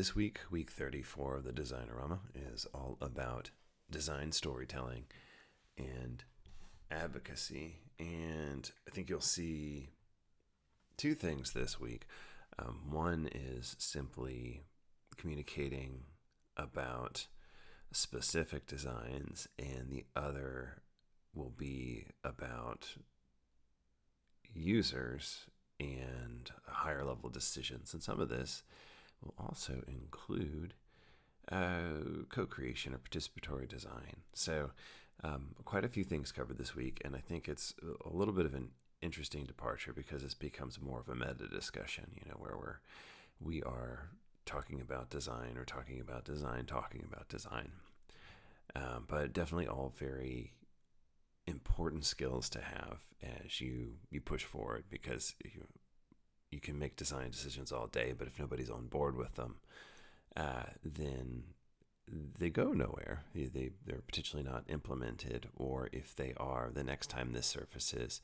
This week, week 34 of the Designerama, is all about design storytelling and advocacy. And I think you'll see two things this week. One is simply communicating about specific designs, and the other will be about users and higher level decisions. And some of this will also include co-creation or participatory design. So quite a few things covered this week, and I think it's a little bit of an interesting departure because this becomes more of a meta discussion, where we are talking about design or talking about design, but definitely all very important skills to have as you push forward, because you can make design decisions all day, but if nobody's on board with them, then they go nowhere. They're potentially not implemented, or if they are, the next time this surfaces,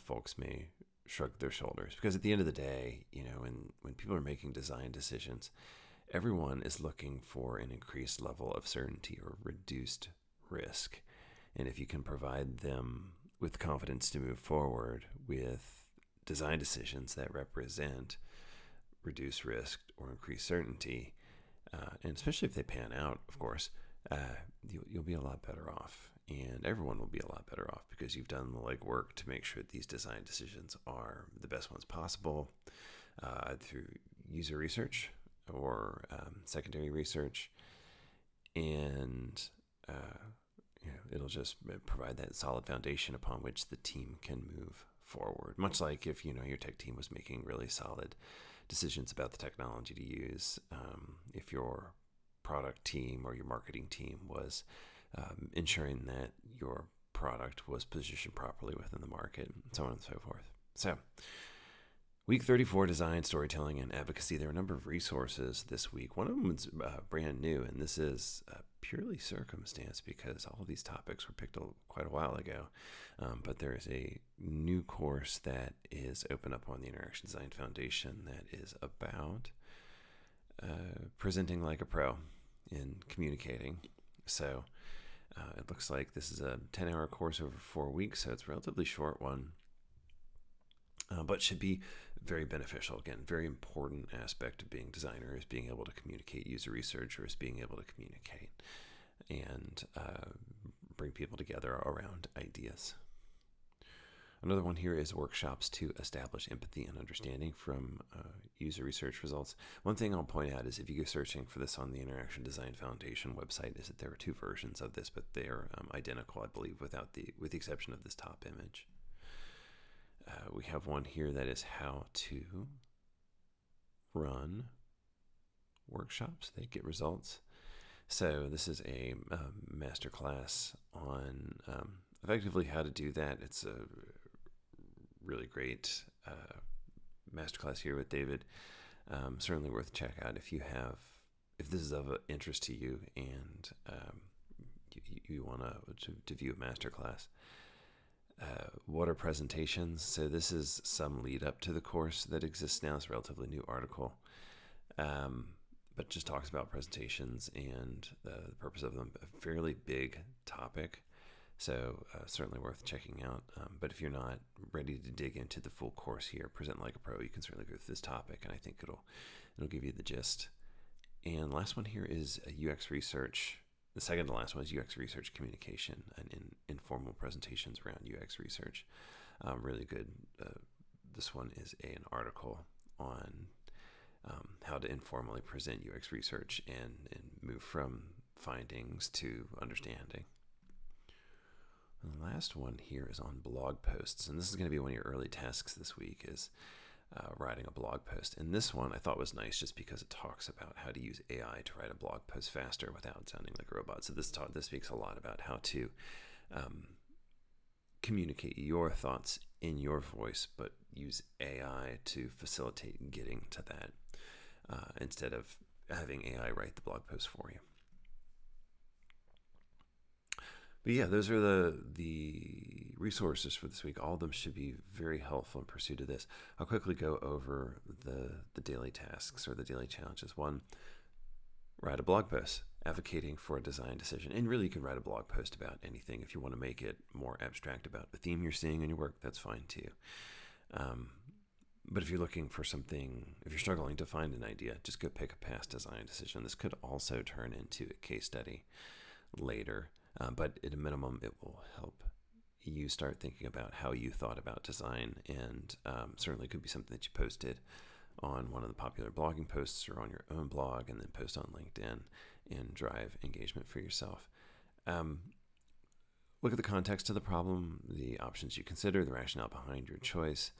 folks may shrug their shoulders. Because at the end of the day, when people are making design decisions, everyone is looking for an increased level of certainty or reduced risk. And if you can provide them with confidence to move forward with design decisions that represent reduced risk or increased certainty, and especially if they pan out, of course, you'll be a lot better off, and everyone will be a lot better off because you've done the legwork to make sure that these design decisions are the best ones possible, through user research or secondary research, and it'll just provide that solid foundation upon which the team can move forward. Much like if your tech team was making really solid decisions about the technology to use, if your product team or your marketing team was ensuring that your product was positioned properly within the market, and so on and so forth. So, week 34, design, storytelling, and advocacy. There are a number of resources this week. One of them is brand new, and this is purely circumstance because all of these topics were picked quite a while ago. But there is a new course that is open up on the Interaction Design Foundation that is about presenting like a pro in communicating. So it looks like this is a 10-hour course over 4 weeks, so it's a relatively short one. But should be very beneficial. Again, very important aspect of being a designer is being able to communicate. User researcher is being able to communicate and bring people together around ideas. Another one here is workshops to establish empathy and understanding from user research results. One thing I'll point out is if you go searching for this on the Interaction Design Foundation website, is that there are two versions of this, but they are identical, I believe, with the exception of this top image. We have one here that is how to run workshops that get results. So this is a masterclass on effectively how to do that. It's a really great masterclass here with David. Certainly worth check out if this is of interest to you and you want to view a masterclass. What are presentations? So this is some lead up to the course that exists now. It's a relatively new article, but just talks about presentations and the purpose of them. A fairly big topic, so certainly worth checking out. But if you're not ready to dig into the full course here, Present Like a Pro, you can certainly go through this topic, and I think it'll give you the gist. And last one here is UX research. The second to last one is UX research communication and informal presentations around UX research. Really good. This one is an article on how to informally present UX research and move from findings to understanding. And the last one here is on blog posts, and this is going to be one of your early tasks this week is writing a blog post. And this one I thought was nice just because it talks about how to use AI to write a blog post faster without sounding like a robot. So this speaks a lot about how to communicate your thoughts in your voice, but use AI to facilitate getting to that instead of having AI write the blog post for you. But yeah, those are the resources for this week. All of them should be very helpful in pursuit of this. I'll quickly go over the daily tasks or the daily challenges. One, write a blog post advocating for a design decision. And really, you can write a blog post about anything. If you want to make it more abstract about the theme you're seeing in your work, that's fine too. But if you're looking for something, if you're struggling to find an idea, just go pick a past design decision. This could also turn into a case study later, but at a minimum, it will help you start thinking about how you thought about design, and certainly could be something that you posted on one of the popular blogging posts or on your own blog, and then post on LinkedIn and drive engagement for yourself. Look at the context of the problem, the options you consider, the rationale behind your choice,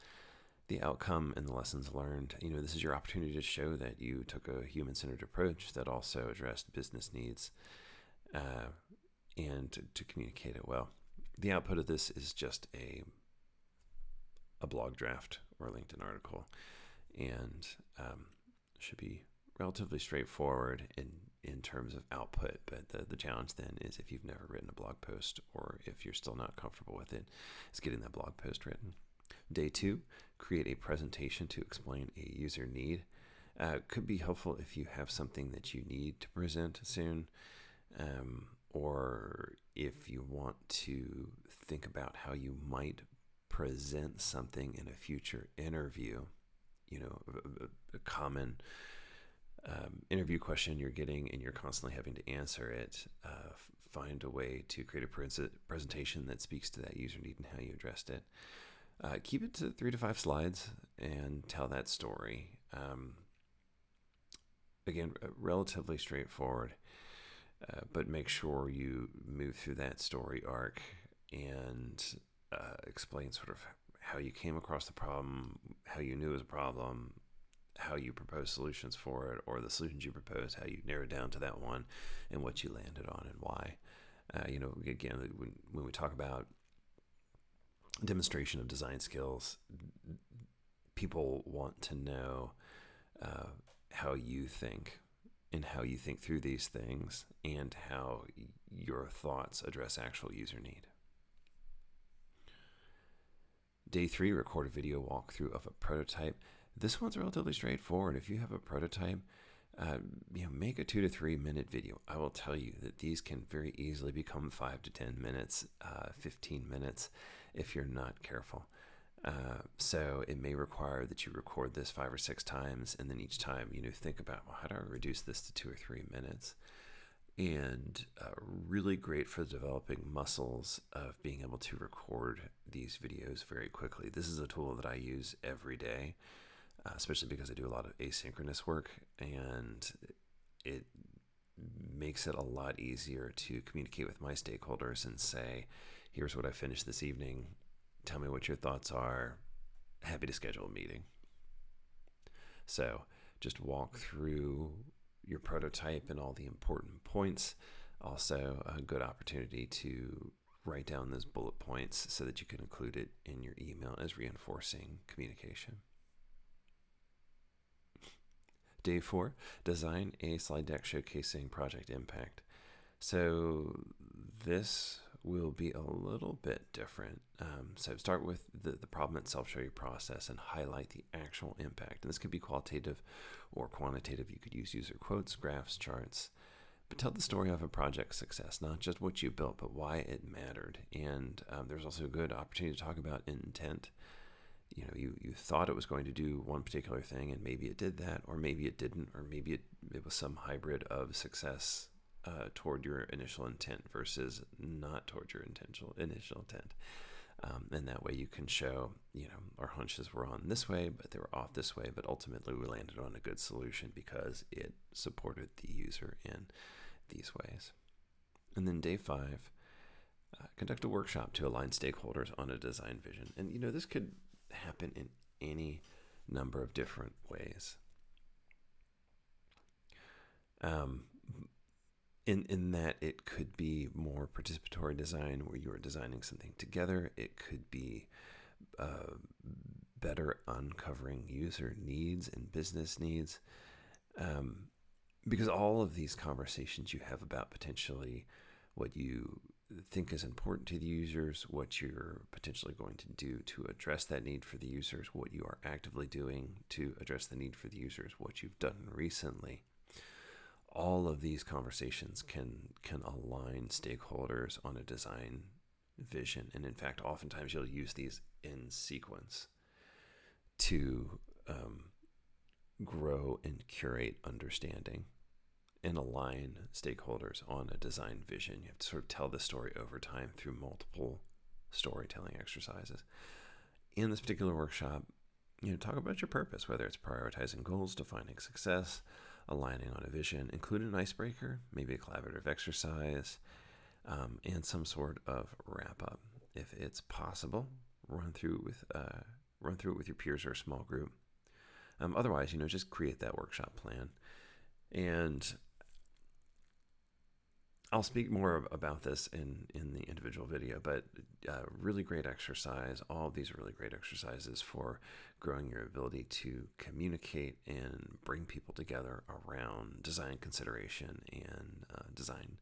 the outcome, and the lessons learned. This is your opportunity to show that you took a human-centered approach that also addressed business needs, and to communicate it well. The output of this is just a blog draft or a LinkedIn article, and should be relatively straightforward in terms of output. But the challenge then is, if you've never written a blog post, or if you're still not comfortable with it, is getting that blog post written. Day 2, create a presentation to explain a user need. Could be helpful if you have something that you need to present soon, or if you want to think about how you might present something in a future interview. A common interview question you're getting and you're constantly having to answer it. Find a way to create a presentation that speaks to that user need and how you addressed it. Keep it to 3 to 5 slides and tell that story. Again, relatively straightforward, but make sure you move through that story arc and explain sort of how you came across the problem, how you knew it was a problem, how you propose solutions for it, or the solutions you propose, how you narrowed down to that one, and what you landed on and why. Again, when we talk about demonstration of design skills, people want to know how you think and how you think through these things, and how your thoughts address actual user need. Day 3, record a video walkthrough of a prototype. This one's relatively straightforward. If you have a prototype, make a 2 to 3 minute video. I will tell you that these can very easily become 5 to 10 minutes, 15 minutes if you're not careful. So it may require that you record this 5 or 6 times, and then each time, think about, well, how do I reduce this to 2 or 3 minutes? And really great for developing muscles of being able to record these videos very quickly. This is a tool that I use every day, especially because I do a lot of asynchronous work, and it makes it a lot easier to communicate with my stakeholders and say, here's what I finished this evening. Tell me what your thoughts are. Happy to schedule a meeting. So just walk through your prototype and all the important points. Also, a good opportunity to write down those bullet points so that you can include it in your email as reinforcing communication. Day 4, design a slide deck showcasing project impact. So this will be a little bit different. So start with the problem itself, show your process, and highlight the actual impact. And this could be qualitative or quantitative. You could use user quotes, graphs, charts, but tell the story of a project success, not just what you built, but why it mattered. And there's also a good opportunity to talk about intent. You thought it was going to do one particular thing, and maybe it did that, or maybe it didn't, or maybe it was some hybrid of success toward your initial intent versus not toward your initial intent. And that way you can show, our hunches were on this way, but they were off this way, but ultimately we landed on a good solution because it supported the user in these ways. And then day 5, conduct a workshop to align stakeholders on a design vision. And, this could happen in any number of different ways. In that it could be more participatory design where you are designing something together. It could be better uncovering user needs and business needs. Because all of these conversations you have about potentially what you think is important to the users, what you're potentially going to do to address that need for the users, what you are actively doing to address the need for the users, what you've done recently. All of these conversations can align stakeholders on a design vision. And in fact, oftentimes you'll use these in sequence to grow and curate understanding and align stakeholders on a design vision. You have to sort of tell the story over time through multiple storytelling exercises. In this particular workshop, talk about your purpose, whether it's prioritizing goals, defining success, aligning on a vision, include an icebreaker, maybe a collaborative exercise, and some sort of wrap up. If it's possible, run through it with your peers or a small group. Otherwise, just create that workshop plan. And I'll speak more about this in the individual video, but really great exercise. All of these are really great exercises for growing your ability to communicate and bring people together around design consideration and design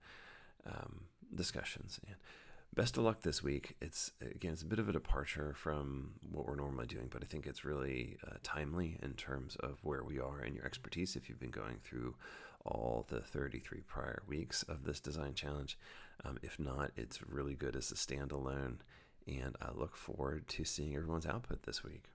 discussions. And best of luck this week. It's a bit of a departure from what we're normally doing, but I think it's really timely in terms of where we are and your expertise if you've been going through all the 33 prior weeks of this design challenge. If not, it's really good as a standalone, and I look forward to seeing everyone's output this week.